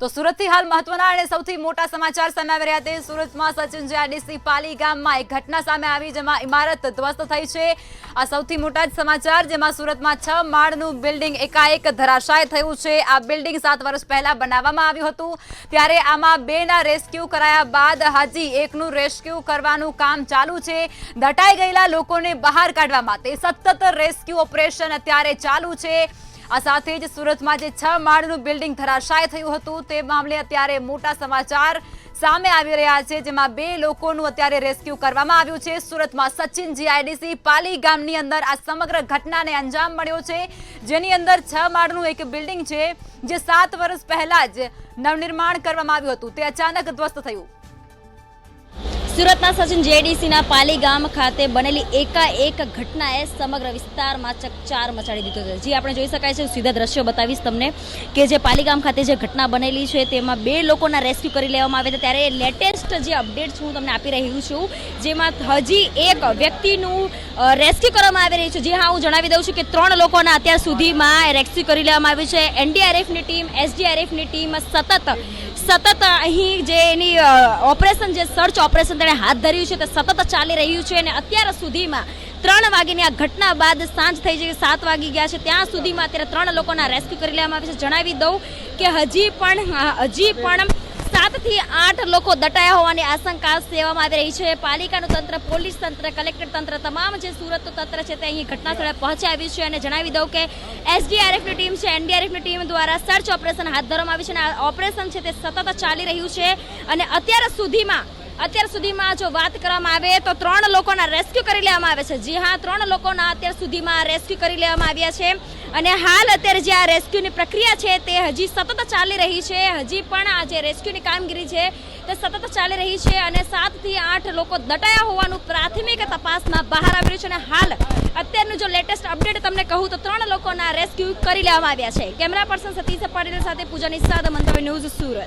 તો સુરતથી હાલ મહત્વના અને સૌથી મોટા સમાચાર સામે આવી રહ્યા છે। સુરતમાં સચિન જીઆઈડીસી પાલી ગામમાં એક ઘટના સામે આવી જેમાં ઇમારત ધ્વસ્ત થઈ છે। આ સૌથી મોટા સમાચાર જેમાં સુરતમાં 6 માળનું બિલ્ડિંગ એકાએક ધરાશાય થયું છે। આ બિલ્ડિંગ 7 વર્ષ પહેલા બનાવવામાં આવ્યું હતું ત્યારે આમાં 2ના રેસ્ક્યુ કરાયા બાદ હજી એકનું રેસ્ક્યુ કરવાનું કામ ચાલુ છે। દટાઈ ગયેલા લોકોને બહાર કાઢવા માટે સતત રેસ્ક્યુ ઓપરેશન અત્યારે ચાલુ છે। આ સાથે જ સુરતમાં જે 6 માળનું બિલ્ડિંગ ધરાશાય થયું હતું તે મામલે અત્યારે મોટા સમાચાર સામે આવી રહ્યા છે જેમાં 2 લોકોનું અત્યારે રેસ્ક્યુ કરવામાં આવ્યું છે। સુરતમાં સચિન જીઆઈડીસી પાલી ગામની અંદર આ સમગ્ર ઘટનાને અંજામ મળ્યો છે જેની અંદર 6 માળનું એક બિલ્ડિંગ છે જે 7 વર્ષ પહેલા જ નવનિર્માણ કરવામાં આવ્યું હતું તે અચાનક ધ્વસ્ત થયું। સુરતના સચિન જીઆઈડીસીના પાલી ગામ ખાતે બનેલી એકાએક ઘટનાએ સમગ્ર વિસ્તારમાં ચકચાર મચાડી દીધો છે। જે આપણે જોઈ શકાય છે સીધા દ્રશ્યો બતાવીશ તમને કે જે પાલી ગામ ખાતે જે ઘટના બનેલી છે તેમાં 2 લોકોના રેસ્ક્યુ કરી લેવામાં આવ્યા હતા। ત્યારે લેટેસ્ટ જે અપડેટ હું તમને આપી રહ્યું છું જેમાં હજી એક વ્યક્તિનું રેસ્ક્યુ કરવામાં આવી રહ્યું છે। જે હા હું જણાવી દઉં છું કે 3 લોકોના અત્યાર સુધીમાં રેસ્ક્યુ કરી લેવામાં આવ્યું છે। એનડીઆરએફની ટીમ એસડીઆરએફની ટીમ સતત અહીં જે એની ઓપરેશન જે સર્ચ ઓપરેશન તેણે હાથ ધર્યું છે તે સતત ચાલી રહ્યું છે અને અત્યાર સુધીમાં 3 વાગ્યાની આ ઘટના બાદ સાંજ થઈ જઈ 7 વાગી ગયા છે ત્યાં સુધીમાં અત્યારે 3 લોકોના રેસ્ક્યુ કરી લેવામાં આવ્યા છે। જણાવી દઉં કે હજી પણ 7 થી 8 લોકો દટાયા હોવાની આશંકા સેવામાં આવી રહી છે। પાલિકાનું તંત્ર, પોલીસ તંત્ર, કલેક્ટર તંત્ર તમામ જે સુરતનું તંત્ર છે તે અહીં ઘટના સ્થળે પહોંચી આવ્યું છે અને જણાવી દઉં કે એસડીઆરએફની ટીમ છે એનડીઆરએફની ટીમ દ્વારા સર્ચ ઓપરેશન હાથ ધરવામાં આવ્યું છે અને આ ઓપરેશન છે તે સતત ચાલી રહ્યું છે અને અત્યાર સુધીમાં જો વાત કરવામાં આવે તો 3 લોકોના રેસ્ક્યુ કરી લેવામાં આવે છે। જી હા 3 લોકોના અત્યાર સુધીમાં રેસ્ક્યુ કરી લેવામાં આવ્યા છે અને હાલ અત્યારે જે આ રેસ્ક્યુની પ્રક્રિયા છે તે હજી સતત ચાલી રહી છે। હજી પણ આ જે રેસ્ક્યુની કામગીરી છે તે સતત ચાલી રહી છે અને 7 થી 8 લોકો દટાયા હોવાનું પ્રાથમિક તપાસમાં બહાર આવી રહ્યું છે અને હાલ અત્યારનું જો લેટેસ્ટ અપડેટ તમને કહું તો 3 લોકોના રેસ્ક્યુ કરી લેવામાં આવ્યા છે। કેમેરા પર્સન સતીશ પટેલ સાથે પૂજા નિષાદ, મંતવ્ય ન્યૂઝ, સુરત।